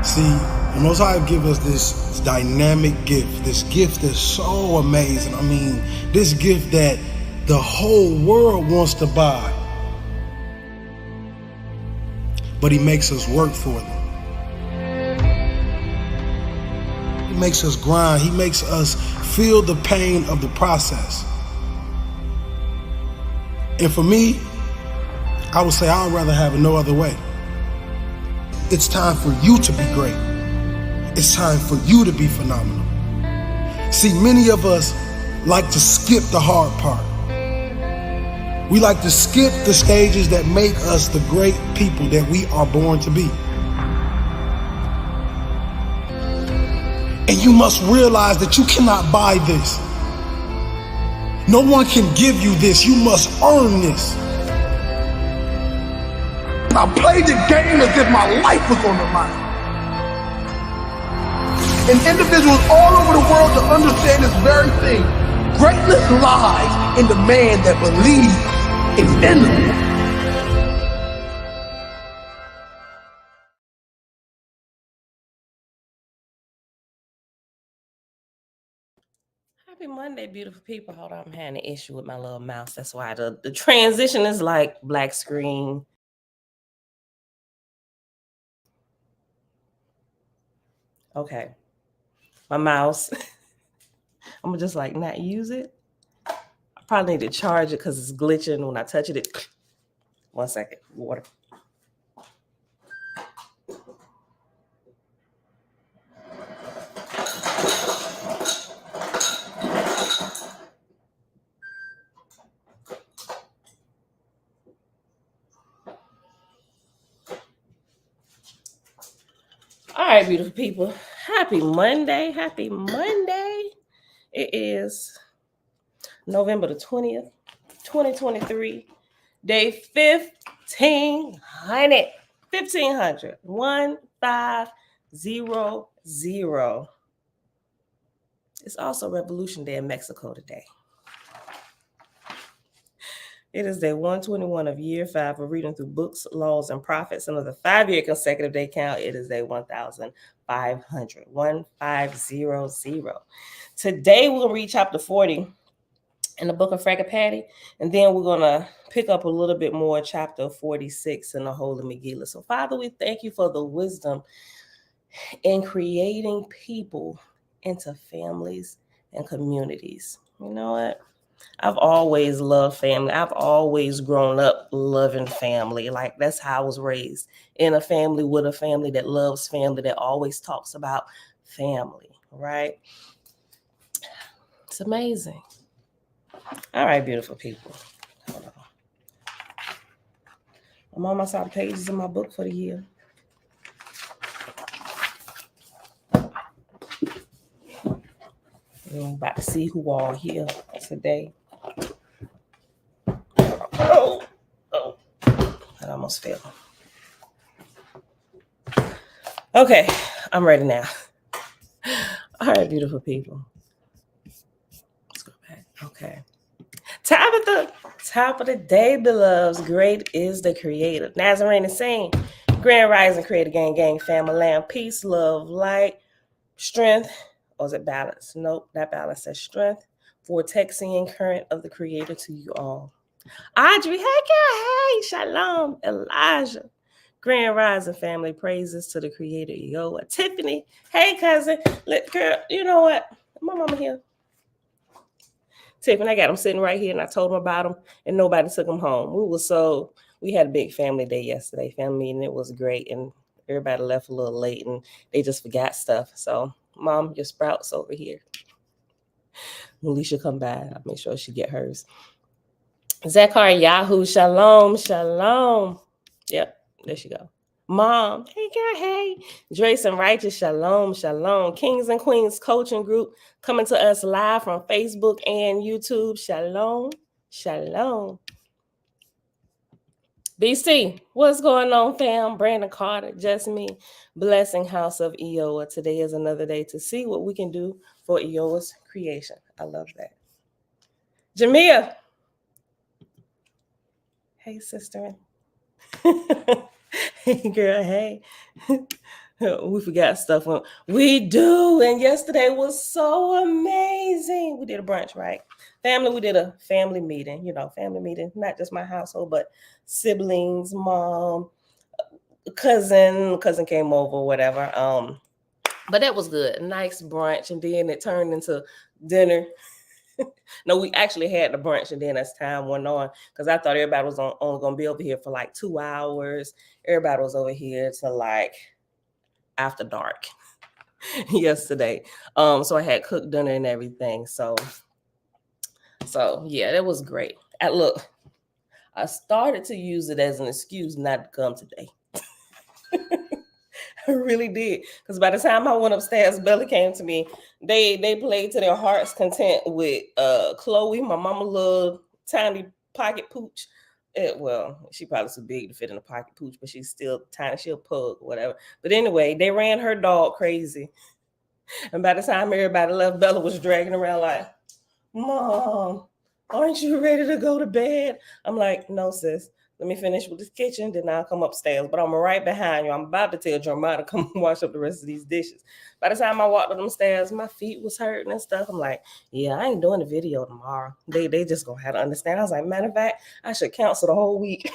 See, the Most High give us this dynamic gift, this gift that's so amazing. I mean, this gift that the whole world wants to buy, but he makes us work for them. He makes us grind. He makes us feel the pain of the process. And for me, I would say I'd rather have it no other way. It's time for you to be great. It's time for you to be phenomenal. See, many of us like to skip the hard part. We like to skip the stages that make us the great people that we are born to be. And you must realize that you cannot buy this. No one can give you this. You must earn this. I played the game as if my life was on the line. And individuals all over the world to understand this very thing. Greatness lies in the man that believes it's in them. Happy Monday, beautiful people. Hold on, I'm having an issue with my little mouse. That's why the transition is like black screen. Okay. My mouse. I'm gonna just like not use it. I probably need to charge it because it's glitching when I touch it. 1 second. Water. All right, beautiful people. Happy Monday. Happy Monday. It is November the 20th, 2023. Day 1500. 1500. 1500. It's also Revolution Day in Mexico today. It is day 121 of year 5 of reading through books, laws, and prophets. And of the 5-year consecutive day count, it is day 1500. 1500. Today, we're going to read chapter 40 in the book of Patty, and then we're going to pick up a little bit more chapter 46 in the Holy Megillah. So, Father, we thank you for the wisdom in creating people into families and communities. You know what? I've always loved family. I've always grown up loving family. Like, that's how I was raised, in a family with a family that loves family, that always talks about family, right? It's amazing. All right, beautiful people. Hold on. I'm almost out of pages in my book for the year. I'm about to see who all here today. Oh, that almost fell. Okay, I'm ready now. All right, beautiful people. Let's go back. Okay. Top of the day, beloveds. Great is the Creator. Nazarene is saying, Grand Rising, Creator, gang, family, land, peace, love, light, strength. Or is it balance? Nope, that balance says strength. Vortexing current of the Creator to you all. Audrey, hey, shalom, Elijah. Grand Rising family, praises to the Creator. Yo, Tiffany, hey, cousin. Girl, you know what? My mama here. Tiffany, I got him sitting right here, and I told him about him, and nobody took him home. We had a big family day yesterday, family meeting. It was great, and everybody left a little late, and they just forgot stuff. So, Mom, your sprouts over here. When Alicia come by, I'll make sure she get hers. Zachary Yahoo, shalom. Yep, there she go. Mom, hey girl, hey. Drace and Righteous, shalom. Kings and Queens Coaching Group coming to us live from Facebook and YouTube. Shalom. BC, what's going on, fam? Brandon Carter, just me. Blessing House of Eoa. Today is another day to see what we can do for Eoa's creation. I love that. Jamia. Hey, sister. Hey, girl, hey. We forgot stuff. We do. And yesterday was so amazing. We did a brunch, right? We did a family meeting, family meeting, not just my household, but siblings, mom, cousin came over, whatever. But that was good. A nice brunch. And then it turned into dinner. No, we actually had the brunch, and then as time went on, because I thought everybody was only going to be over here for like 2 hours. Everybody was over here till like after dark yesterday. So I had cooked dinner and everything. So yeah, that was great. I started to use it as an excuse not to come today. I really did, because by the time I went upstairs, Bella came to me. They played to their heart's content with Chloe, my mama little tiny pocket pooch. Well, she probably too big to fit in a pocket pooch, but she's still tiny. She'll pug, whatever. But anyway, they ran her dog crazy. And by the time everybody left, Bella was dragging around like, Mom, aren't you ready to go to bed? I'm like, no, sis. Let me finish with this kitchen, then I'll come upstairs. But I'm right behind you. I'm about to tell Jeremiah to come wash up the rest of these dishes. By the time I walked up them stairs, my feet was hurting and stuff. I'm like, yeah, I ain't doing the video tomorrow. They just gonna have to understand. I was like, matter of fact, I should cancel the whole week.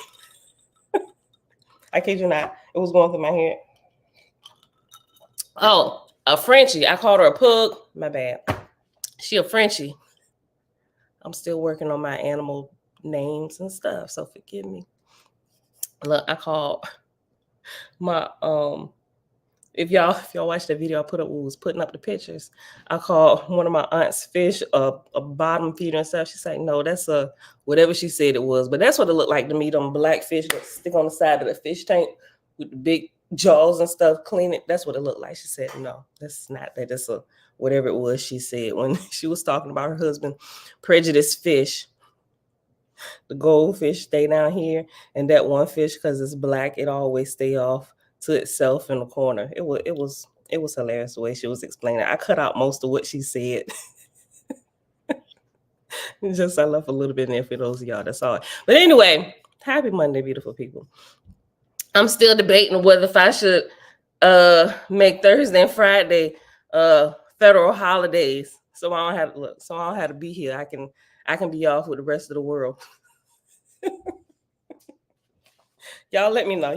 I kid you not. It was going through my head. Oh, a Frenchie. I called her a pug. My bad. She a Frenchie. I'm still working on my animal names and stuff, so forgive me. Look, I called my if y'all watched the video I put up, we was putting up the pictures. I called one of my aunt's fish a bottom feeder and stuff. She's like, no, that's a whatever she said it was, but that's what it looked like to me. Them black fish that stick on the side of the fish tank with the big jaws and stuff. Clean it. That's what it looked like. She said, no, that's not that. That's a whatever it was. She said when she was talking about her husband, prejudiced fish. The goldfish stay down here, and that one fish, because it's black, it always stay off to itself in the corner. It was hilarious the way she was explaining it. I cut out most of what she said. Just I left a little bit in there for those of y'all that saw it. But anyway, happy Monday, beautiful people. I'm still debating whether if I should make Thursday and Friday federal holidays, so I don't have to be here. I can be off with the rest of the world. Y'all let me know.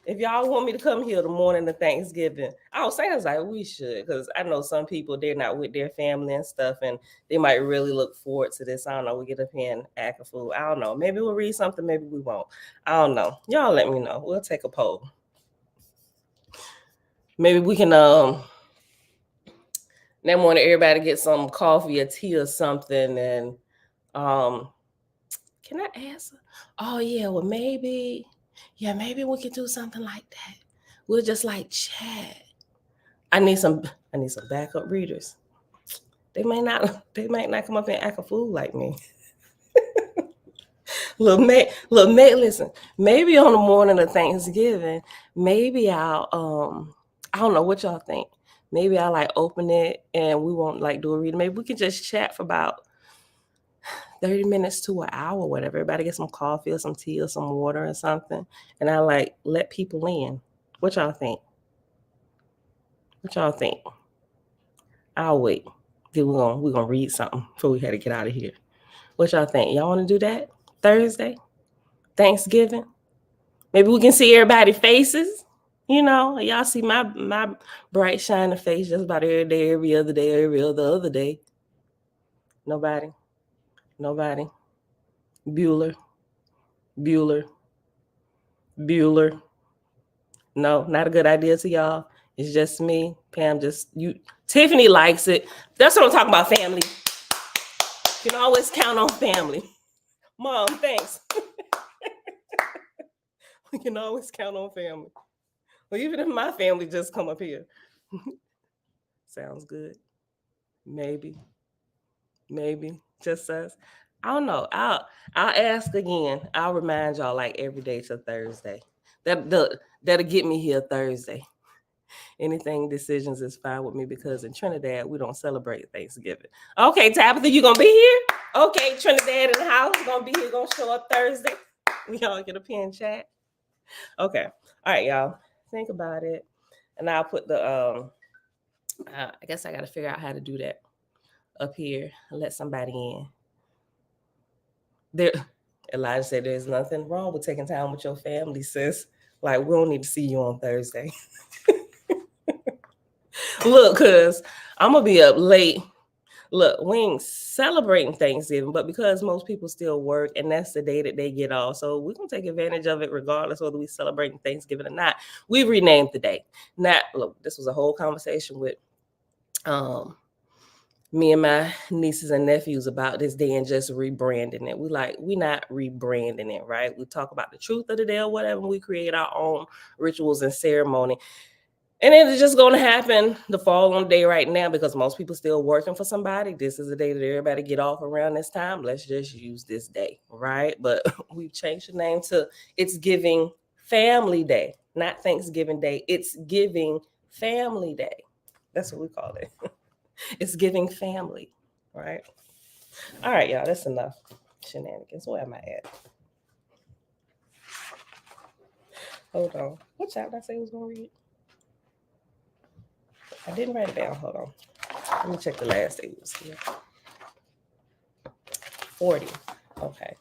If y'all want me to come here the morning of Thanksgiving, I was saying like we should, because I know some people, they're not with their family and stuff, and they might really look forward to this. I don't know. We get up here and act a fool. I don't know. Maybe we'll read something. Maybe we won't. I don't know. Y'all let me know. We'll take a poll. Maybe we can that morning everybody get some coffee or tea or something, and can I answer? Oh yeah, well maybe we can do something like that. We'll just like chat. I need some backup readers. They might not come up and act a fool like me. Look, listen, maybe on the morning of Thanksgiving, maybe I'll I don't know what y'all think. Maybe I'll like open it and we won't like do a reading. Maybe we can just chat for about 30 minutes to an hour, whatever. Everybody get some coffee or some tea or some water or something. And I like let people in. What y'all think? I'll wait. Then we're gonna read something before we had to get out of here. What y'all think? Y'all want to do that? Thursday? Thanksgiving? Maybe we can see everybody's faces. Y'all see my bright shining face just about every day, every other day, every other day. Nobody. Bueller. No, not a good idea to y'all. It's just me. Pam, Tiffany likes it. That's what I'm talking about, family. You can always count on family. Mom, thanks. We can always count on family. Well, even if my family just come up here. Sounds good. Maybe. Just us. I don't know. I'll ask again. I'll remind y'all like every day till Thursday. That'll get me here Thursday. Anything decisions is fine with me, because in Trinidad we don't celebrate Thanksgiving. Okay, Tabitha, you gonna be here? Okay, Trinidad in the house, gonna be here, gonna show up Thursday. We all get a pin chat. Okay, all right, y'all. Think about it. And I'll put the I guess I got to figure out how to do that up here and let somebody in. There, Elijah said there's nothing wrong with taking time with your family, sis. Like, we don't need to see you on Thursday. Look, cause I'm gonna be up late. Look, we ain't celebrating Thanksgiving, but because most people still work and that's the day that they get off, so we're gonna take advantage of it regardless whether we celebrating Thanksgiving or not. We renamed the day. Not look, this was a whole conversation with me and my nieces and nephews about this day and just rebranding it. We not rebranding it, right? We talk about the truth of the day or whatever. We create our own rituals and ceremony. And it's just going to happen the following day right now because most people still working for somebody. This is the day that everybody get off around this time. Let's just use this day, right? But we've changed the name to It's Giving Family Day, not Thanksgiving Day. It's Giving Family Day. That's what we call it. It's Giving Family, right? All right, y'all, that's enough shenanigans. Where am I at? Hold on. What chapter I say I was going to read? I didn't write it down. Hold on. Let me check the last day we was here. 40. Okay.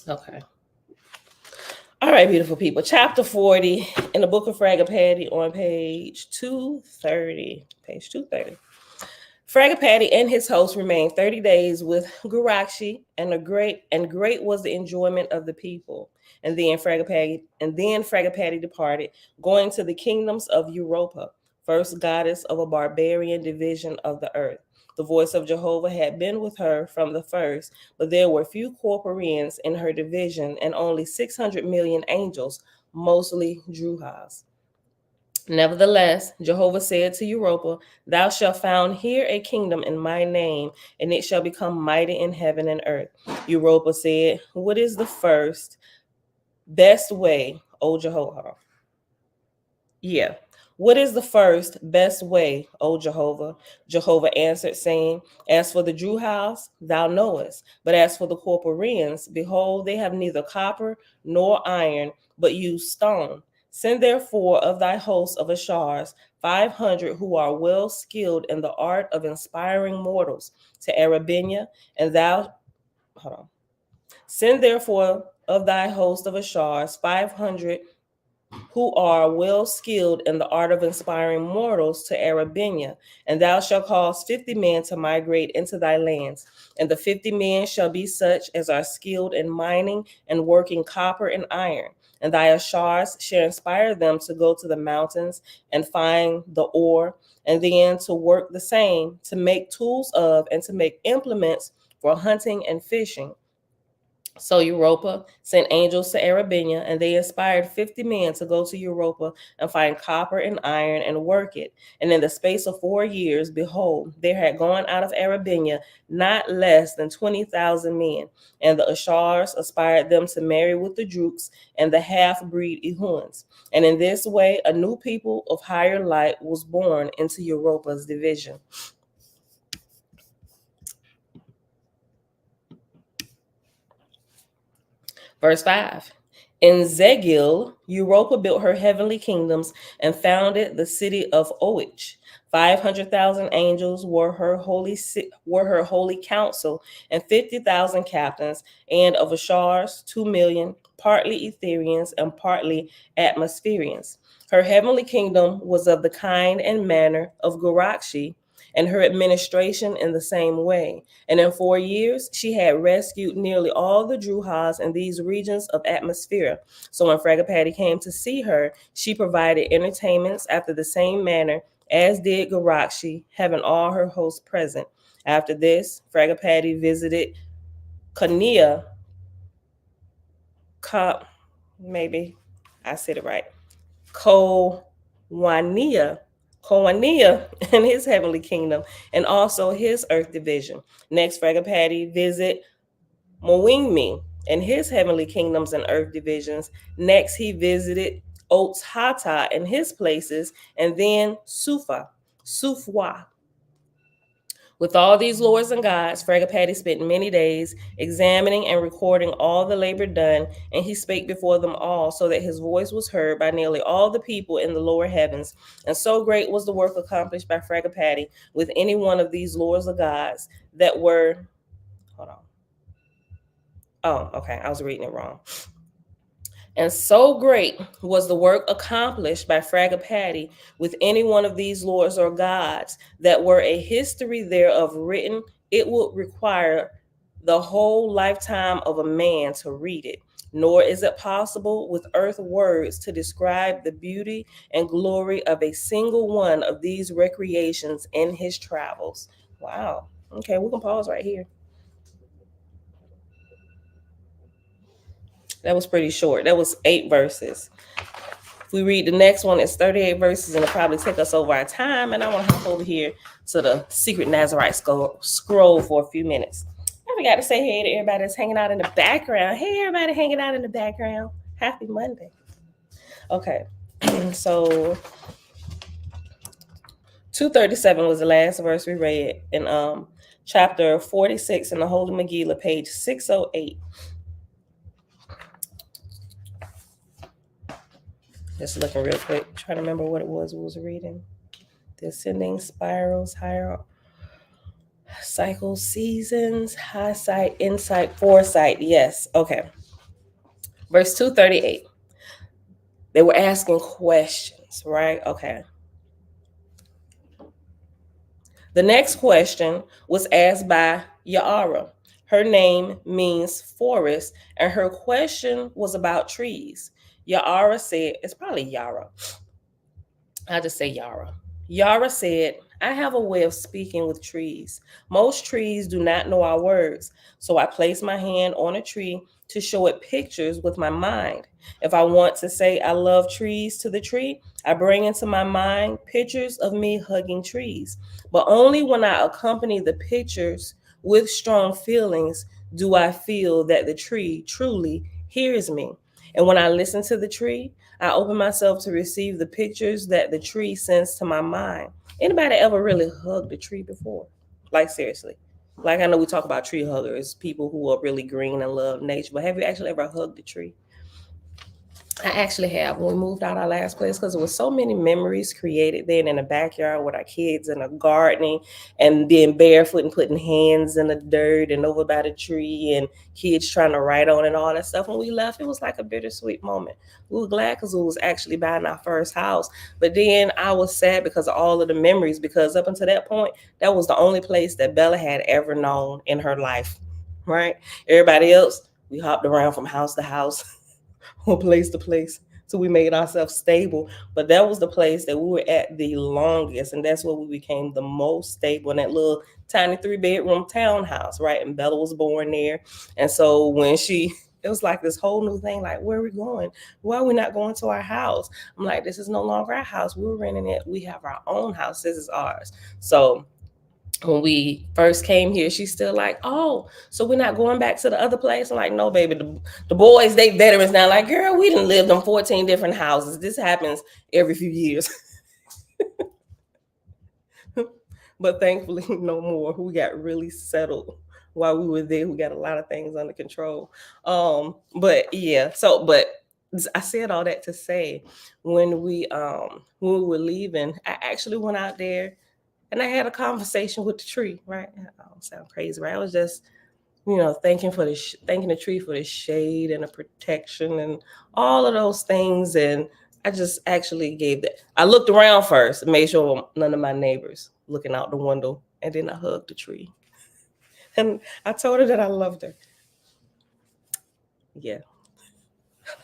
Okay. All right, beautiful people. Chapter 40 in the book of Fragapati on page 230. Page 230. Fragapati and his host remained 30 days with Gurakshi, and great was the enjoyment of the people. And then Fragapati departed, going to the kingdoms of Europa, first goddess of a barbarian division of the earth. The voice of Jehovah had been with her from the first, but there were few corporeans in her division and only 600 million angels, mostly Druhas. Nevertheless, Jehovah said to Europa, Thou shalt found here a kingdom in my name, and it shall become mighty in heaven and earth. Europa said, What is the first, best way, O Jehovah? What is the first, best way, O Jehovah? Jehovah answered, saying, As for the Druhas, thou knowest, but as for the Corporeans, behold, they have neither copper nor iron, but use stone. Send therefore of thy host of Ashars 500 who are well skilled in the art of inspiring mortals to Arabenia, and thou, Send therefore of thy host of Ashars 500 who are well skilled in the art of inspiring mortals to Arabenia, and thou shalt cause 50 men to migrate into thy lands. And the 50 men shall be such as are skilled in mining and working copper and iron. And thy Ashars shall inspire them to go to the mountains and find the ore, and then to work the same, to make tools of, and to make implements for hunting and fishing. So Europa sent angels to Arabenia, and they inspired 50 men to go to Europa and find copper and iron and work it. And in the space of 4 years, behold, there had gone out of Arabenia not less than 20,000 men. And the Ashars aspired them to marry with the Druks and the half-breed Ehuans. And in this way, a new people of higher light was born into Europa's division. Verse 5. In Zegil, Europa built her heavenly kingdoms and founded the city of Oich. 500,000 angels were her holy council, and 50,000 captains, and of Ashars 2 million, partly Etherians and partly Atmospherians. Her heavenly kingdom was of the kind and manner of Gurakshi, and her administration in the same way. And in 4 years, she had rescued nearly all the Druhas in these regions of Atmosphere. So when Fragapati came to see her, she provided entertainments after the same manner as did Gurakshi, having all her hosts present. After this, Fragapati visited Kania, maybe I said it right, Kowania and his heavenly kingdom, and also his earth division. Next, Fragapati visit Moingmi and his heavenly kingdoms and earth divisions. Next, he visited Otshata and his places, and then Sufwa, With all these lords and gods, Fragapati spent many days examining and recording all the labor done, and he spake before them all, so that his voice was heard by nearly all the people in the lower heavens. And so great was the work accomplished by Fragapati with any one of these lords or gods that were. Hold on. Oh, okay. I was reading it wrong. And so great was the work accomplished by Fragapati with any one of these lords or gods that were a history thereof written, it would require the whole lifetime of a man to read it. Nor is it possible with earth words to describe the beauty and glory of a single one of these recreations in his travels. Wow. Okay, we can pause right here. That was pretty short. That was 8 verses. If we read the next one, it's 38 verses, and it'll probably take us over our time. And I want to hop over here to the Secret Nazarite scroll for a few minutes. I forgot to say hey to everybody that's hanging out in the background. Hey, everybody hanging out in the background. Happy Monday. Okay, so 237 was the last verse we read in chapter 46 in the Holy Megillah, page 608. Just looking real quick, trying to remember what it was we was reading. The ascending spirals, higher cycles, seasons, high sight, insight, foresight. Yes, okay. Verse 238. They were asking questions, right? Okay. The next question was asked by Yara. Her name means forest, and her question was about trees. Yara said, it's probably Yara. I'll just say Yara. Yara said, I have a way of speaking with trees. Most trees do not know our words, so I place my hand on a tree to show it pictures with my mind. If I want to say I love trees to the tree, I bring into my mind pictures of me hugging trees. But only when I accompany the pictures with strong feelings do I feel that the tree truly hears me. And when I listen to the tree, I open myself to receive the pictures that the tree sends to my mind. Anybody ever really hugged a tree before? Like, seriously. Like, I know we talk about tree huggers, people who are really green and love nature, but have you actually ever hugged a tree? I actually have when we moved out our last place, because there was so many memories created then in the backyard with our kids and the gardening and being barefoot and putting hands in the dirt and over by the tree and kids trying to write on and all that stuff. When we left, it was like a bittersweet moment. We were glad because we was actually buying our first house. But then I was sad because of all of the memories, because up until that point, that was the only place that Bella had ever known in her life, right? Everybody else, we hopped around from house to house or place to place. So we made ourselves stable. But that was the place that we were at the longest. And that's where we became the most stable, in that little tiny 3-bedroom townhouse, right? And Bella was born there. And so when it was like this whole new thing, like, where are we going? Why are we not going to our house? I'm like, this is no longer our house. We're renting it. We have our own house. This is ours. So when we first came here, she's still like, oh, so we're not going back to the other place? I'm like, no, baby, the boys, they veterans now. Like, girl, we didn't live in 14 different houses. This happens every few years. But thankfully, no more. We got really settled while we were there. We got a lot of things under control. But yeah, but I said all that to say, when we were leaving, I actually went out there and I had a conversation with the tree, right? I don't sound crazy, right? I was just, thanking the tree for the shade and the protection and all of those things. And I just actually gave that. I looked around first and made sure none of my neighbors looking out the window, and then I hugged the tree. And I told her that I loved her. Yeah.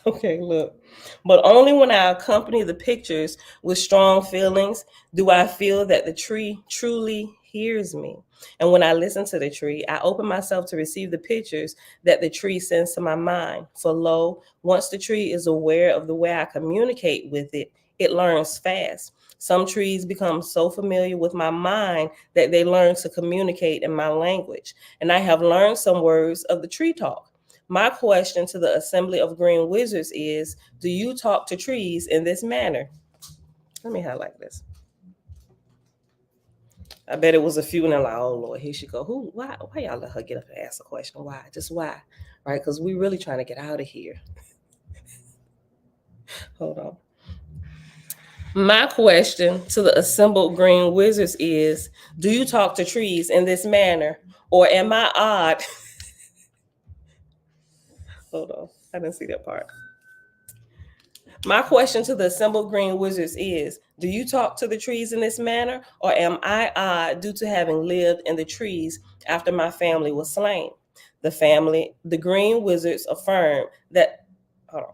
Okay, look. But only when I accompany the pictures with strong feelings do I feel that the tree truly hears me. And when I listen to the tree, I open myself to receive the pictures that the tree sends to my mind. For lo, once the tree is aware of the way I communicate with it, it learns fast. Some trees become so familiar with my mind that they learn to communicate in my language. And I have learned some words of the tree talk. My question to the Assembly of Green Wizards is, do you talk to trees in this manner? Let me highlight this. I bet it was a few, and they're like, oh Lord, here she go. Why y'all let her get up and ask a question? Why? Just why? Right? Because we really trying to get out of here. Hold on. My question to the assembled green wizards is, do you talk to trees in this manner? Or am I odd? Hold on. I didn't see that part. My question to the assembled green wizards is, do you talk to the trees in this manner? Or am I odd due to having lived in the trees after my family was slain? The green wizards affirm that, hold on.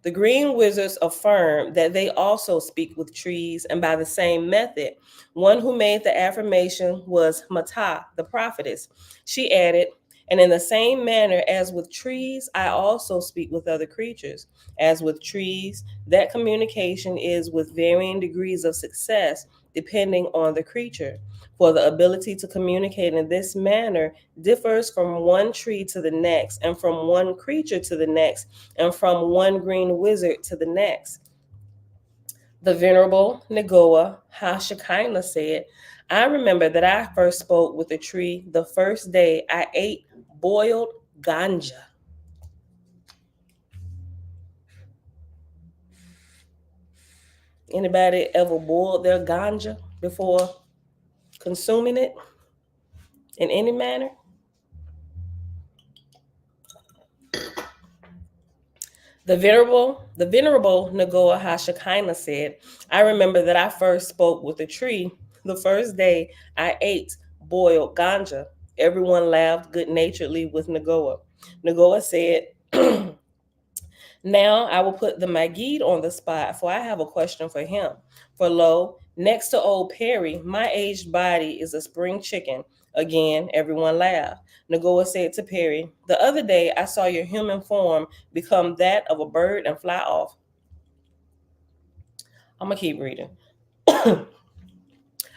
The green wizards affirm that they also speak with trees and by the same method. One who made the affirmation was Mata, the prophetess. She added, and in the same manner as with trees, I also speak with other creatures. As with trees, that communication is with varying degrees of success depending on the creature. For the ability to communicate in this manner differs from one tree to the next, and from one creature to the next, and from one green wizard to the next. The Venerable Nagoa Hashakina said, I remember that I first spoke with a tree the first day I ate boiled ganja. Anybody ever boiled their ganja before consuming it in any manner? The Venerable Nagoa Hashakina said, I remember that I first spoke with a tree the first day I ate boiled ganja. Everyone laughed good naturedly with Nagoa. Nagoa said, now I will put the Magid on the spot, for I have a question for him. For lo, next to old Perry, my aged body is a spring chicken. Again, everyone laughed. Nagoa said to Perry, the other day I saw your human form become that of a bird and fly off. I'm going to keep reading.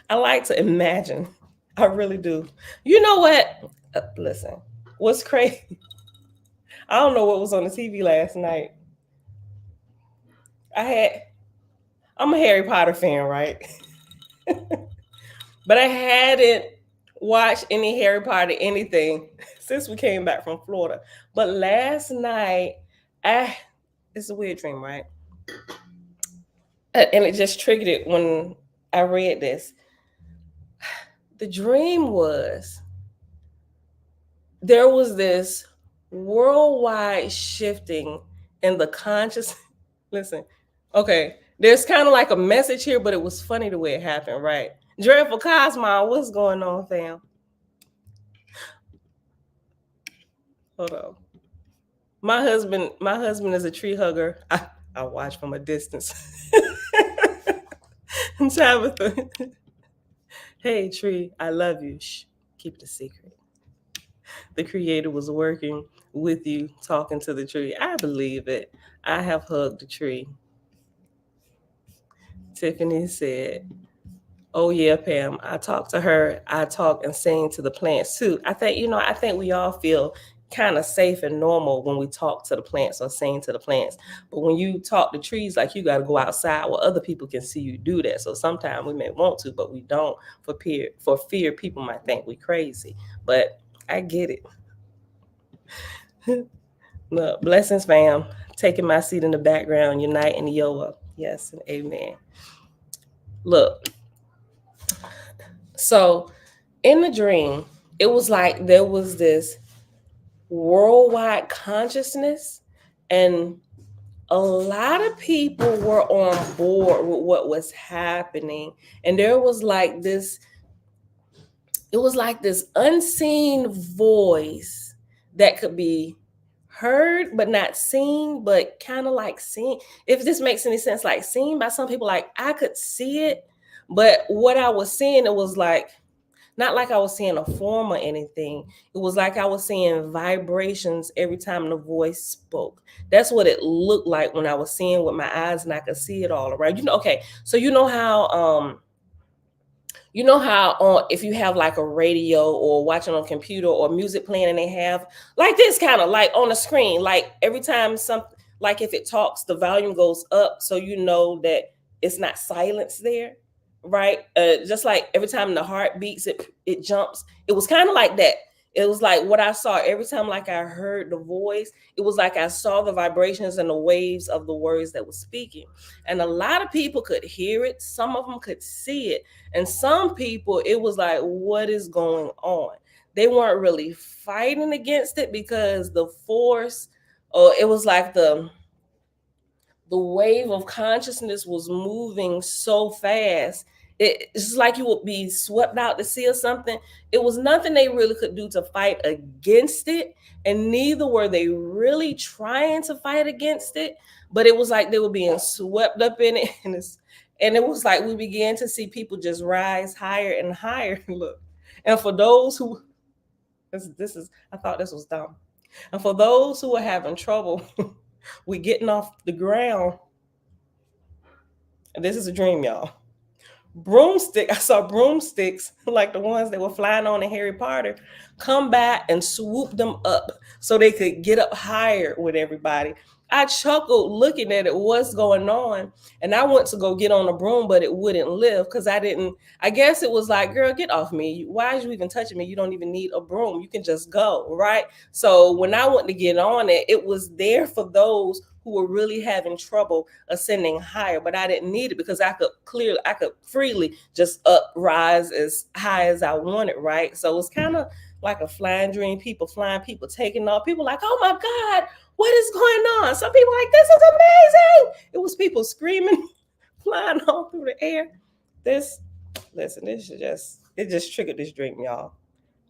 I like to imagine. I really do. You know what? Listen, what's crazy? I don't know what was on the TV last night. I'm a Harry Potter fan, right? But I hadn't watched any Harry Potter anything since we came back from Florida. But last night, it's a weird dream, right? And it just triggered it when I read this. The dream was there was this worldwide shifting in the conscious. Listen, okay, there's kind of like a message here, but it was funny the way it happened, right? Dreadful Cosmo, what's going on, fam? Hold on. My husband is a tree hugger. I watch from a distance. Tabitha. Hey, tree, I love you. Shh, keep the secret. The creator was working with you, talking to the tree. I believe it. I have hugged the tree. Tiffany said, oh yeah, Pam, I talk to her. I talk and sing to the plants too. I think we all feel kind of safe and normal when we talk to the plants or sing to the plants. But when you talk to trees, like, you got to go outside where other people can see you do that. So sometimes we may want to, but we don't for fear people might think we crazy. But I get it. Look, blessings, fam. Taking my seat in the background, unite in Yoa. Yes, and amen. Look, so in the dream, it was like there was this worldwide consciousness, and a lot of people were on board with what was happening. And there was like this, it was like this unseen voice that could be heard but not seen, but kind of like seen, if this makes any sense, like seen by some people. Like, I could see it, but what I was seeing, it was like, not like I was seeing a form or anything. It was like I was seeing vibrations every time the voice spoke. That's what it looked like when I was seeing with my eyes, and I could see it all around. Okay, so you know how if you have like a radio or watching on a computer or music playing, and they have like this kind of like on the screen, like every time something, like if it talks, the volume goes up, so you know that it's not silence there, right? Just like every time the heart beats, it jumps. It was kind of like that. It was like what I saw every time, like I heard the voice. It was like I saw the vibrations and the waves of the words that was speaking. And a lot of people could hear it. Some of them could see it, and some people, it was like, what is going on? They weren't really fighting against it because the force, or it was like the wave of consciousness was moving so fast. It's like you would be swept out to sea or something. It was nothing they really could do to fight against it, and neither were they really trying to fight against it. But it was like they were being swept up in it, and it was like we began to see people just rise higher and higher. Look, and for those who this is, I thought this was dumb. And for those who are having trouble with getting off the ground, and this is a dream, y'all. I saw broomsticks, like the ones that were flying on in Harry Potter, come back and swoop them up so they could get up higher with everybody. I chuckled looking at it, what's going on. And I went to go get on a broom, but it wouldn't lift because I guess it was like, girl, get off me. Why are you even touching me? You don't even need a broom. You can just go, right? So when I went to get on it, it was there for those who were really having trouble ascending higher, but I didn't need it because I could freely just rise as high as I wanted, right? So it's kind of like a flying dream, people flying, people taking off, people like, oh my God, what is going on? Some people like, this is amazing. It was people screaming, flying all through the air. It just triggered this dream, y'all.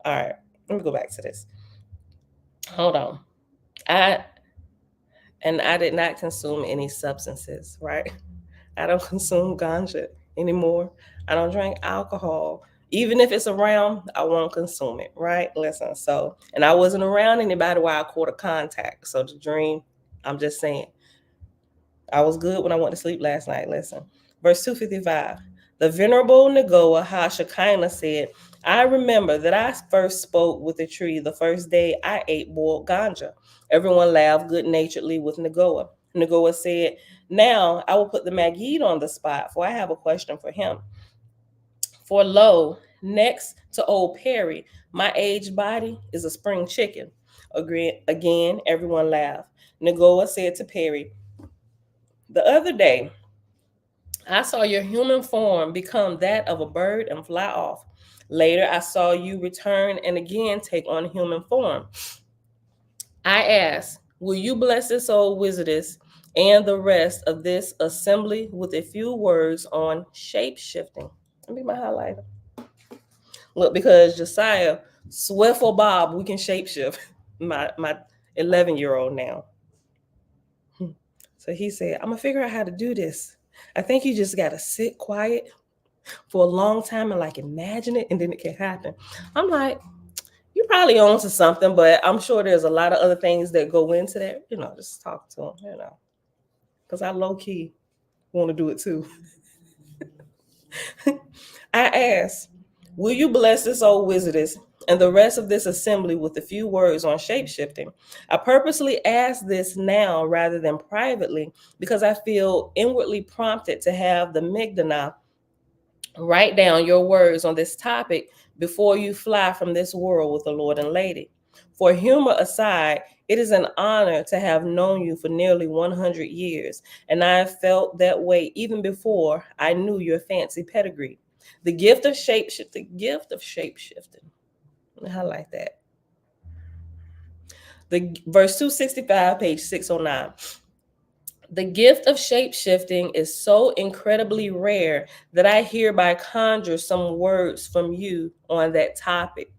All right, let me go back to this. Hold on. I did not consume any substances, right? I don't consume ganja anymore. I don't drink alcohol. Even if it's around, I won't consume it, right? Listen, so, and I wasn't around anybody while I caught a contact. So the dream, I'm just saying, I was good when I went to sleep last night. Listen, verse 255. The Venerable Nagoa Hashakina said, I remember that I first spoke with the tree the first day I ate boiled ganja. Everyone laughed good naturedly with Nagoa. Nagoa said, now I will put the Magid on the spot, for I have a question for him. For lo, next to old Perry, my aged body is a spring chicken. Again, everyone laughed. Nagoa said to Perry, the other day, I saw your human form become that of a bird and fly off. Later, I saw you return and again take on human form. I asked, will you bless this old wizardess and the rest of this assembly with a few words on shape shifting? Let me my highlighter. Look, because Josiah, Swiffle Bob, we can shapeshift. My 11-year-old now. So he said, I'm gonna figure out how to do this. I think you just gotta sit quiet for a long time and like imagine it, and then it can happen. I'm like, you probably on to something, but I'm sure there's a lot of other things that go into that. Just talk to him, because I low key want to do it too. I asked, will you bless this old wizardess and the rest of this assembly with a few words on shapeshifting? I purposely ask this now rather than privately because I feel inwardly prompted to have the Migdana write down your words on this topic before you fly from this world with the Lord and Lady. For humor aside, it is an honor to have known you for nearly 100 years, and I have felt that way even before I knew your fancy pedigree. The gift of shapeshifting. I highlight that. The verse 265, page 609. The gift of shape-shifting is so incredibly rare that I hereby conjure some words from you on that topic.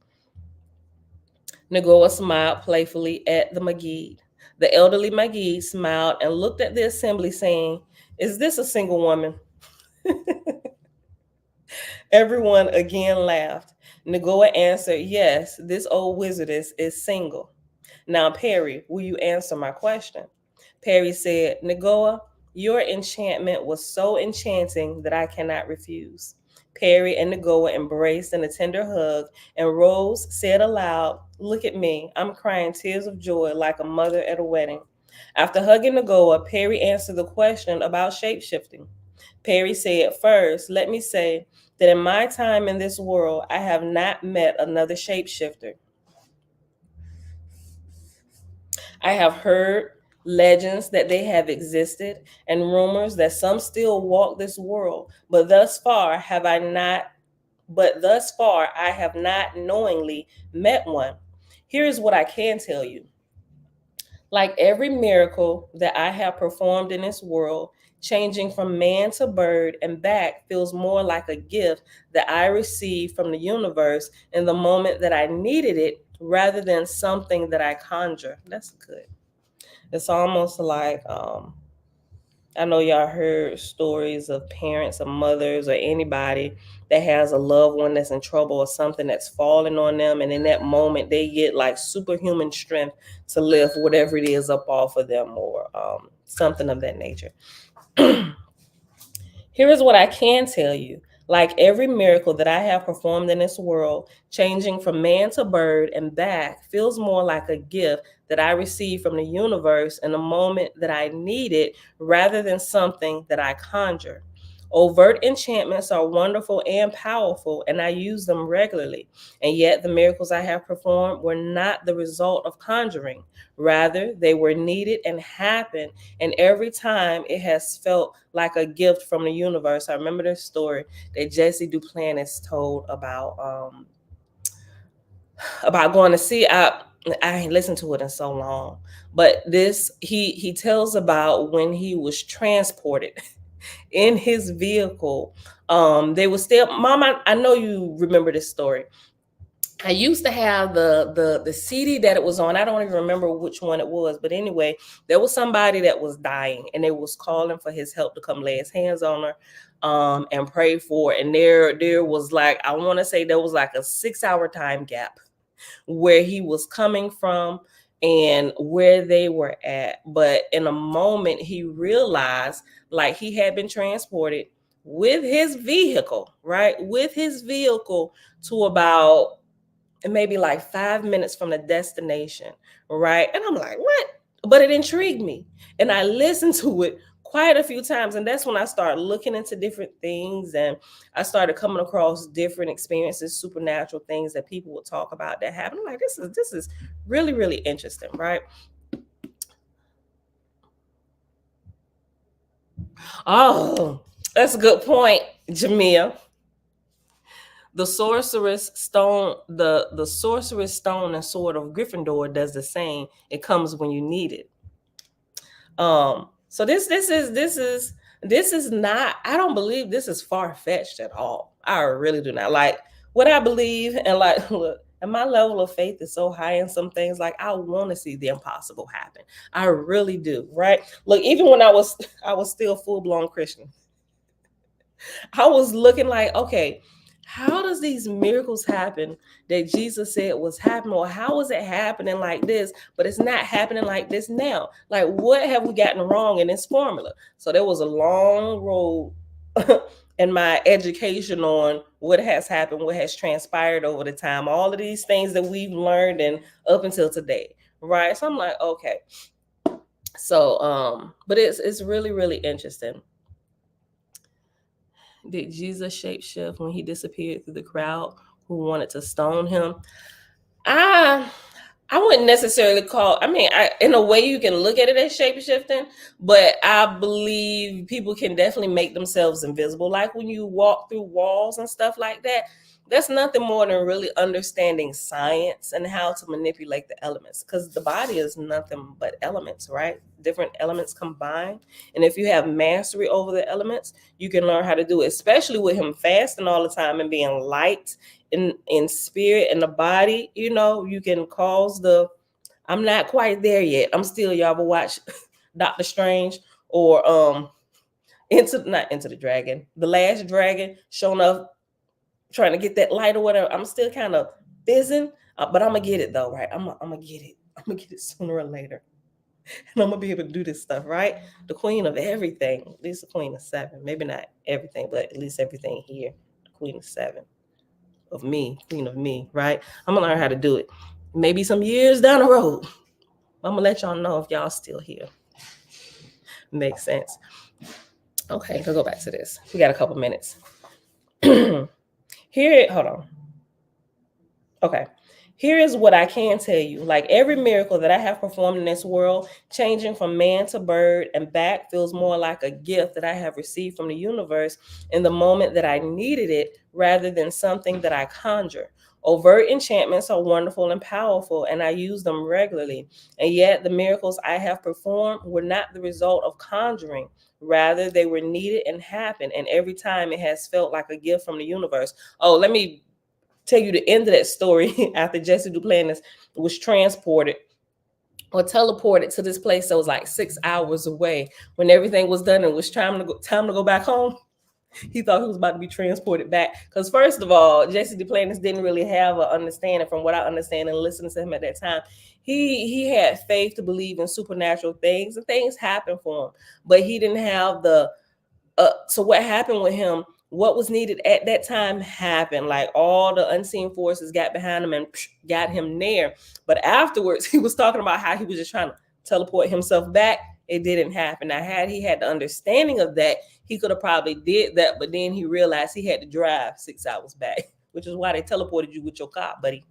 Nagoa smiled playfully at the Magid. The elderly Magid smiled and looked at the assembly, saying, is this a single woman? Everyone again laughed. Nagoa answered, yes, this old wizardess is single. Now, Perry, will you answer my question? Perry said, Nagoa, your enchantment was so enchanting that I cannot refuse. Perry and Nagoa embraced in a tender hug, and Rose said aloud, look at me, I'm crying tears of joy like a mother at a wedding. After hugging Nagoa, Perry answered the question about shapeshifting. Perry said, first, let me say that in my time in this world, I have not met another shapeshifter. I have heard legends that they have existed and rumors that some still walk this world, but thus far I have not knowingly met one. Here is what I can tell you. Like every miracle that I have performed in this world, changing from man to bird and back feels more like a gift that I received from the universe in the moment that I needed it rather than something that I conjure. That's good. It's almost like I know y'all heard stories of parents or mothers or anybody that has a loved one that's in trouble or something that's falling on them. And in that moment, they get like superhuman strength to lift whatever it is up off of them or something of that nature. Here is what I can tell you. Like every miracle that I have performed in this world, changing from man to bird and back feels more like a gift that I received from the universe in a moment that I need it rather than something that I conjure. Overt enchantments are wonderful and powerful, and I use them regularly. And yet, the miracles I have performed were not the result of conjuring. Rather, they were needed and happened. And every time it has felt like a gift from the universe. I remember this story that Jesse Duplantis told about going to see. I ain't listened to it in so long, but this he tells about when he was transported in his vehicle. They were still, Mom, I know you remember this story. I used to have the CD that it was on. I don't even remember which one it was, but anyway, there was somebody that was dying, and they was calling for his help to come lay his hands on her, and pray for it. And there was like, I want to say there was like a 6-hour time gap where he was coming from and where they were at. But in a moment, he realized like he had been transported with his vehicle, right? With his vehicle to about maybe like 5 minutes from the destination, right? And I'm like, what? But it intrigued me. And I listened to it quite a few times. And that's when I started looking into different things, and I started coming across different experiences, supernatural things that people would talk about that happened. I'm like, this is really, really interesting, right? Oh, that's a good point, Jamia. The sorceress stone, the sorceress stone and sword of Gryffindor does the same. It comes when you need it. So this is not, I don't believe this is far-fetched at all. I really do not. Like what I believe, and like look, and my level of faith is so high in some things, like I want to see the impossible happen. I really do, right? Look, even when I was still full-blown Christian, I was looking like, okay, how does these miracles happen that Jesus said was happening? Or how is it happening like this, but it's not happening like this now? Like, what have we gotten wrong in this formula? So there was a long road in my education on what has happened, what has transpired over the time, all of these things that we've learned and up until today, right? So I'm like, okay. So, but it's really, really interesting. Did Jesus shapeshift when he disappeared through the crowd who wanted to stone him? I wouldn't necessarily call, I mean, in a way you can look at it as shapeshifting, but I believe people can definitely make themselves invisible. Like when you walk through walls and stuff like that, that's nothing more than really understanding science and how to manipulate the elements, because the body is nothing but elements, right? Different elements combined. And if you have mastery over the elements, you can learn how to do it, especially with him fasting all the time and being light in spirit and the body. You know, you can cause the, I'm not quite there yet. I'm still, y'all will watch Doctor Strange or not Into the Dragon, The Last Dragon, showing up trying to get that light or whatever. I'm still kind of fizzing, but I'm gonna get it though, right? I'm gonna get it. I'm gonna get it sooner or later, and I'm gonna be able to do this stuff, right? The queen of everything, at least the queen of 7. Maybe not everything, but at least everything here. The queen of 7 of me, queen of me, right? I'm gonna learn how to do it. Maybe some years down the road, I'm gonna let y'all know if y'all still here. Makes sense. Okay, let's go back to this. We got a couple minutes. Hold on. Okay. Here is what I can tell you. Like every miracle that I have performed in this world, changing from man to bird and back feels more like a gift that I have received from the universe in the moment that I needed it rather than something that I conjure. Overt enchantments are wonderful and powerful, and I use them regularly. And yet, the miracles I have performed were not the result of conjuring. Rather, they were needed and happened. And every time it has felt like a gift from the universe. Oh, let me tell you the end of that story. After Jesse Duplantis was transported or teleported to this place that was like 6 hours away, when everything was done and was time to go back home, he thought he was about to be transported back. Because first of all, Jesse Duplantis didn't really have an understanding, from what I understand and listening to him at that time. He had faith to believe in supernatural things, and things happened for him, but he didn't have the so what happened with him, what was needed at that time happened. Like all the unseen forces got behind him and got him there. But afterwards, he was talking about how he was just trying to teleport himself back. It didn't happen. Now, had he had the understanding of that, he could have probably did that. But then he realized he had to drive 6 hours back, which is why they teleported you with your car, buddy.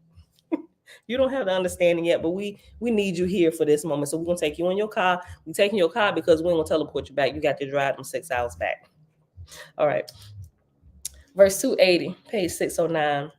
You don't have the understanding yet, but we need you here for this moment. So we're gonna take you in your car. We're taking your car because we ain't gonna teleport you back. You got to drive them 6 hours back. All right. Verse 280, page 609.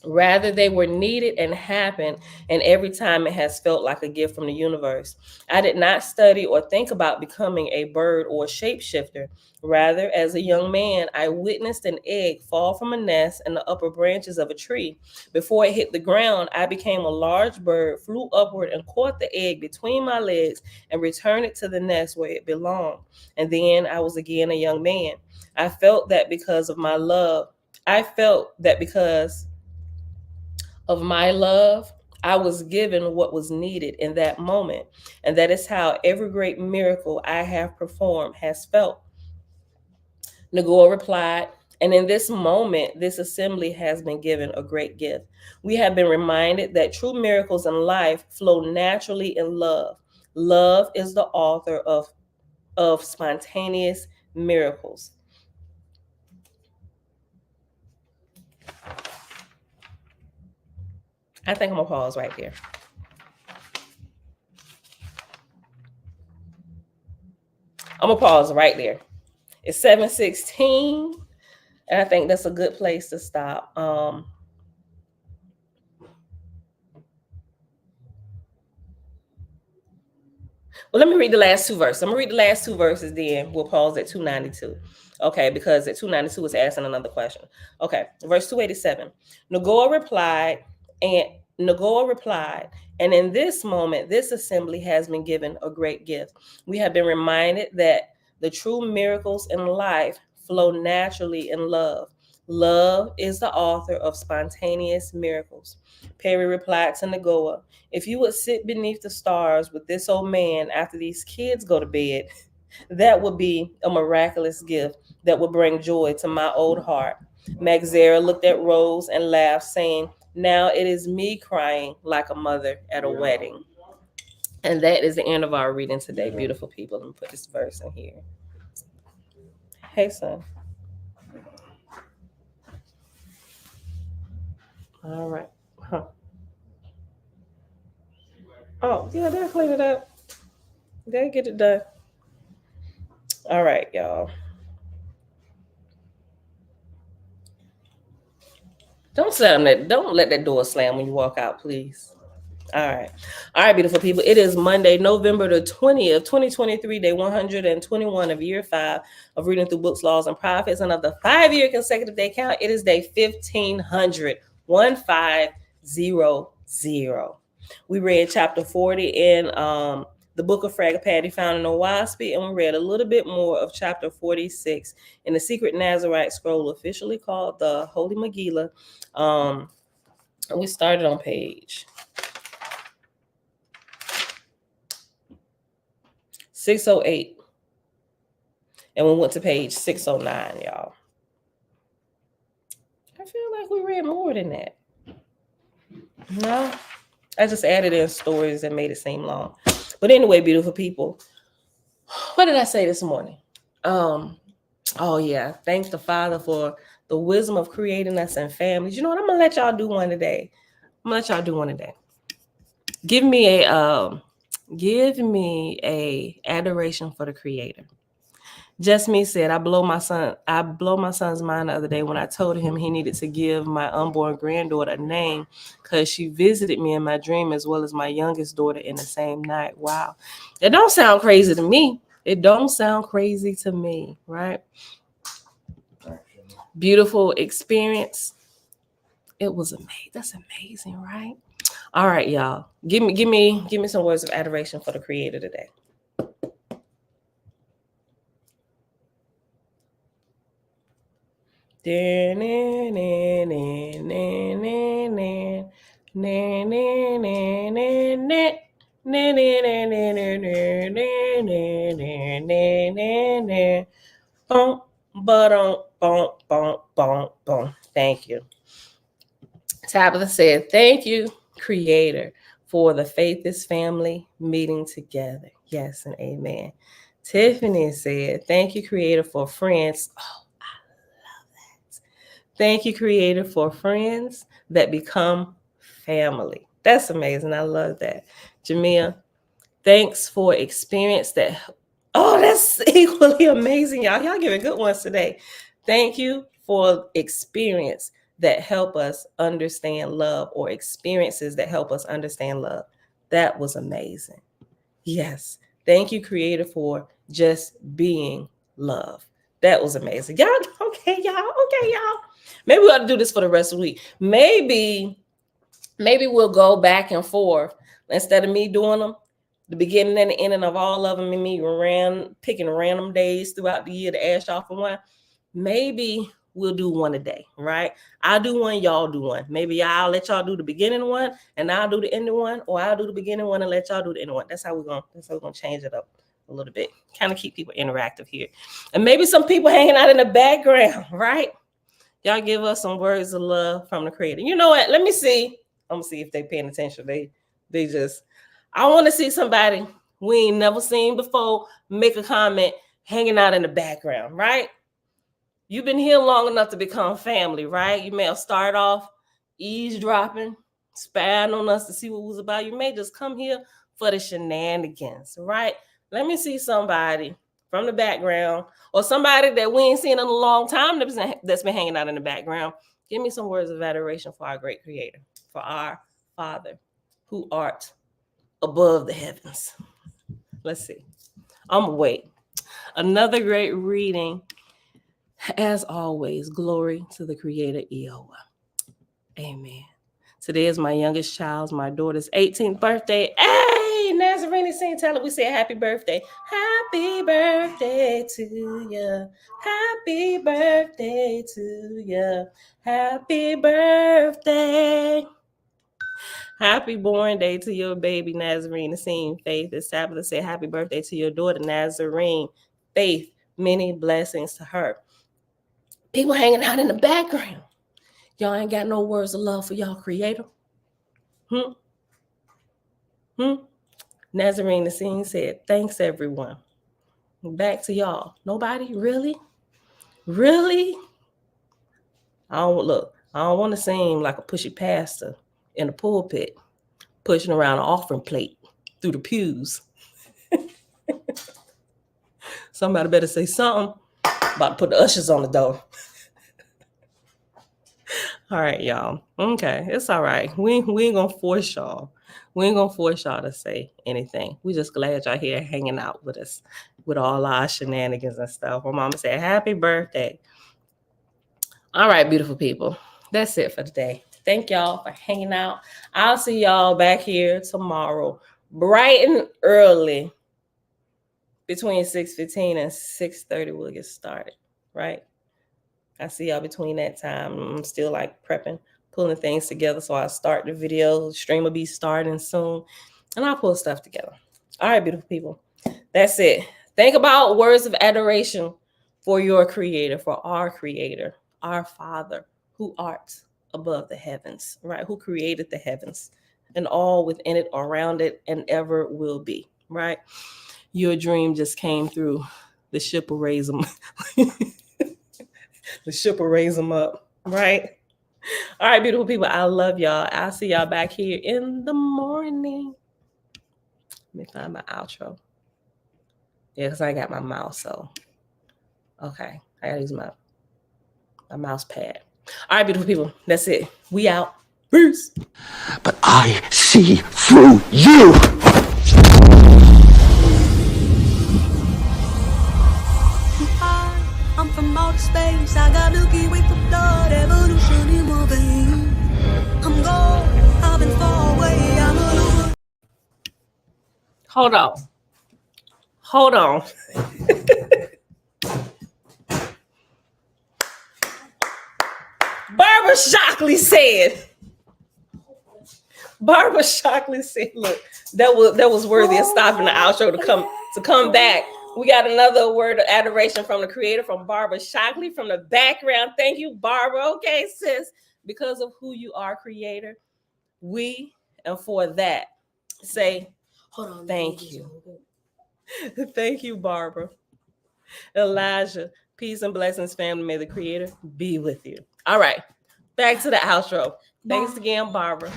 Rather, they were needed and happened, and every time it has felt like a gift from the universe. I did not study or think about becoming a bird or a shapeshifter. Rather, as a young man, I witnessed an egg fall from a nest in the upper branches of a tree. Before it hit the ground, I became a large bird, flew upward, and caught the egg between my legs and returned it to the nest where it belonged. And then I was again a young man. I felt that because of my love, I was given what was needed in that moment. And that is how every great miracle I have performed has felt. Nagor replied, and in this moment, this assembly has been given a great gift. We have been reminded that true miracles in life flow naturally in love. Love is the author of spontaneous miracles. I think I'm gonna pause right there. I'm gonna pause right there. It's 7:16, and I think that's a good place to stop. Well, let me read the last two verses. I'm gonna read the last two verses, then we'll pause at 292. Okay, because at 292 is asking another question. Okay, verse 287. Nagor replied, and in this moment, this assembly has been given a great gift. We have been reminded that the true miracles in life flow naturally in love. Love is the author of spontaneous miracles. Perry replied to Nagoa, if you would sit beneath the stars with this old man after these kids go to bed, that would be a miraculous gift that would bring joy to my old heart. Magzera looked at Rose and laughed, saying, now it is me crying like a mother at a wedding. And that is the end of our reading today, beautiful people. Let me put this verse in here. Hey, son. All right. Huh. Oh, yeah, they'll clean it up. They'll get it done. All right, y'all. Don't let that door slam when you walk out, please. All right, beautiful people. It is Monday, November the 20th, 2023, day 121 of year 5 of reading through books, laws, and prophets. And of the 5-year consecutive day count, it is day 1500, 1500. We read chapter 40 in the book of Fragapati found in Owaspy, and we read a little bit more of chapter 46 in the secret Nazarite scroll, officially called the Holy Megillah. And we started on page 608, and we went to page 609, y'all. I feel like we read more than that. No, I just added in stories and made it seem long. But anyway, beautiful people, what did I say this morning? Oh yeah, thank the Father for the wisdom of creating us in families. You know what? I'm gonna let y'all do one today. Give me a adoration for the Creator. Just Me said, I blow my son's mind the other day when I told him he needed to give my unborn granddaughter a name because she visited me in my dream as well as my youngest daughter in the same night. Wow. It don't sound crazy to me. Right? Beautiful experience. It was amazing. That's amazing, right? All right, y'all. Give me some words of adoration for the Creator today. Thank you. Tabitha said, thank you, Creator, for the Faithist family meeting together. Yes and amen. Tiffany said, thank you, Creator, for friends. Oh, I love that. Thank you, Creator, for friends that become family. That's amazing. I love that. Jamia, thanks for experience that. Oh, that's equally amazing, y'all. Y'all giving good ones today. Thank you for experience that help us understand love, or experiences that help us understand love. That was amazing. Yes. Thank you, Creator, for just being love. That was amazing. Y'all, okay, y'all. Maybe we ought to do this for the rest of the week. Maybe we'll go back and forth instead of me doing them, the beginning and the ending of all of them, and me picking random days throughout the year to ask y'all for one. Maybe we'll do one a day, right? I'll do one, y'all do one. Maybe I'll let y'all do the beginning one and I'll do the ending one, or I'll do the beginning one and let y'all do the ending one. That's how we're gonna change it up a little bit. Kind of keep people interactive here. And maybe some people hanging out in the background, right? Y'all give us some words of love from the Creator. You know what? Let me see. I'm gonna see if they paying attention. They just, I want to see somebody we ain't never seen before make a comment hanging out in the background, right? You've been here long enough to become family, right? You may have started off eavesdropping, spying on us to see what was about. You may just come here for the shenanigans, right? Let me see somebody from the background, or somebody that we ain't seen in a long time that's been hanging out in the background. Give me some words of adoration for our great Creator, for our Father who art above the heavens. Let's see. I'm gonna wait. Another great reading. As always, glory to the Creator, Eowa. Amen. Today is my youngest child's, my daughter's 18th birthday. Hey, Nazarene Sing, tell her we say happy birthday. Happy birthday to you. Happy birthday to you. Happy birthday. Happy born day to your baby, Nazarene Sing. Faith is Sabbath to say happy birthday to your daughter, Nazarene. Faith, many blessings to her. People hanging out in the background. Y'all ain't got no words of love for y'all Creator. Nazarene Nassim said, thanks everyone. Back to y'all. Nobody? Really? I don't want to seem like a pushy pastor in the pulpit, pushing around an offering plate through the pews. Somebody better say something. About to put the ushers on the door. All right, y'all. Okay, it's all right. We ain't gonna force y'all. We ain't gonna force y'all to say anything. We just glad y'all here hanging out with us, with all our shenanigans and stuff. My mama said, happy birthday. All right, beautiful people. That's it for today. Thank y'all for hanging out. I'll see y'all back here tomorrow, bright and early. Between 6:15 and 6:30, we'll get started, right? I see y'all between that time. I'm still like prepping, pulling things together. So I'll start the video. Stream will be starting soon. And I'll pull stuff together. All right, beautiful people. That's it. Think about words of adoration for your Creator, for our Creator, our Father, who art above the heavens, right? Who created the heavens and all within it, around it, and ever will be, right? Your dream just came through the ship will raise them. The ship will raise them up, right? All right, beautiful people. I love y'all. I'll see y'all back here in the morning. Let me find my outro. Yeah, because I got my mouse, so. Okay, I gotta use my mouse pad. All right, beautiful people. That's it. We out. Peace. But I see through you. I'm from outer space. I got Milky Way for blood, evolution in my veins. I'm gone. I've been far away. I'm alone. Hold on. Barbara Shockley said, look, that was worthy of stopping the outro to come back. We got another word of adoration from the creator, from Barbara Shockley, from the background. Thank you, Barbara. Okay, sis, because of who you are, creator, we, and for that, say, hold on, thank you. Thank you, Barbara. Elijah, peace and blessings, family. May the creator be with you. All right, back to the outro. Thanks again, Barbara.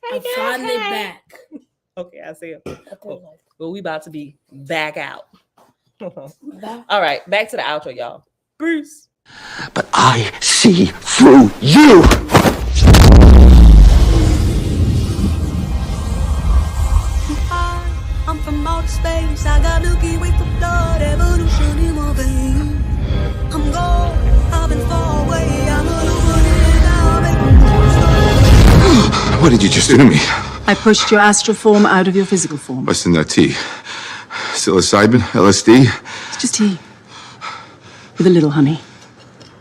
I'm finally back. Okay, I see it. Well, we about to be back out. All right, back to the outro, y'all. Peace. But I see through you. I'm from outer space. I got Milky Way for blood, evolution in my veins. I'm gone. I've been far away. I'm alone now. What did you just do to me? I pushed your astral form out of your physical form. What's in that tea? Psilocybin? LSD? It's just tea. With a little honey.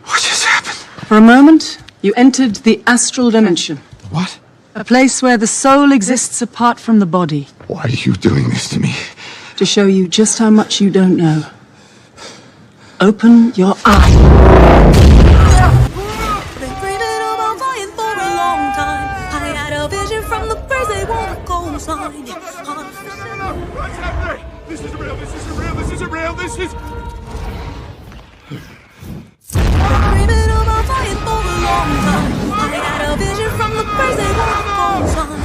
What just happened? For a moment, you entered the astral dimension. What? A place where the soul exists apart from the body. Why are you doing this to me? To show you just how much you don't know. Open your eyes. Been dreaming about flying for a long time. I had a vision from the birds, they want a cold sign. What's happening? This isn't real, this isn't real, this isn't real, this is... Dreaming about flying for a long time. I had a vision from the birds, they want a cold sign.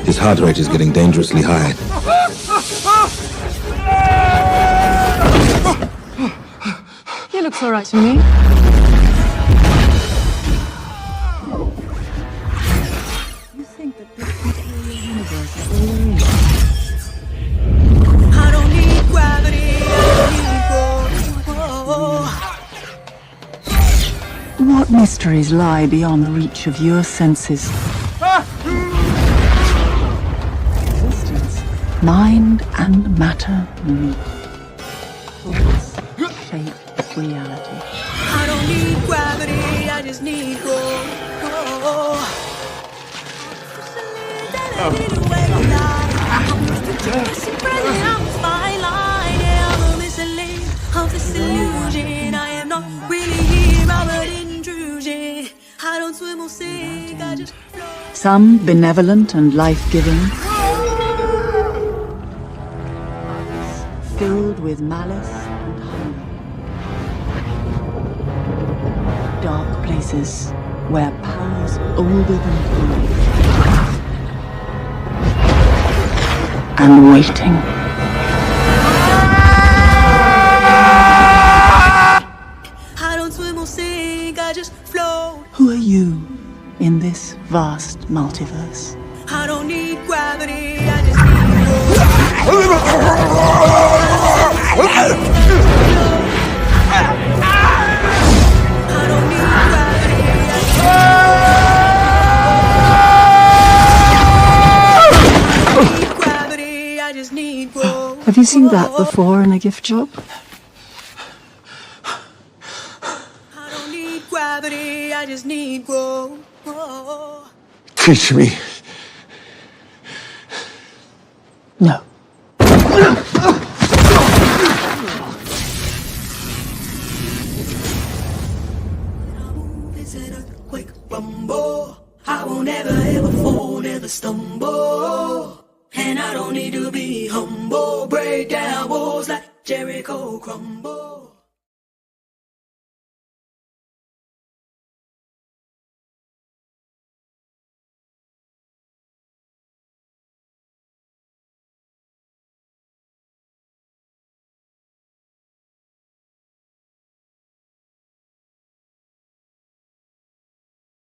His heart rate is getting dangerously high. He looks all right to me. You think that this peculiar universe is all there is? I don't need gravity, I don't need What mysteries lie beyond the reach of your senses? Existence, mind and matter meet. Thoughts shape reality. I don't need gravity, I just need growth. Of this illusion, I am not really here, I'm an intrusion. I don't swim or sink, I just float. Some benevolent and life-giving, filled with malice and hunger. Dark places where powers older than time and waiting. I don't swim or sink, I just float. Who are you in this vast multiverse? I don't need gravity, I just need growth. I don't need gravity, I just need growth. Have you seen that before in a gift shop? I don't need gravity, I just need growth. Teach me. No. It's an earthquake rumble. I won't ever ever fall, never stumble. And I don't need to be humble. Break down walls like Jericho crumble.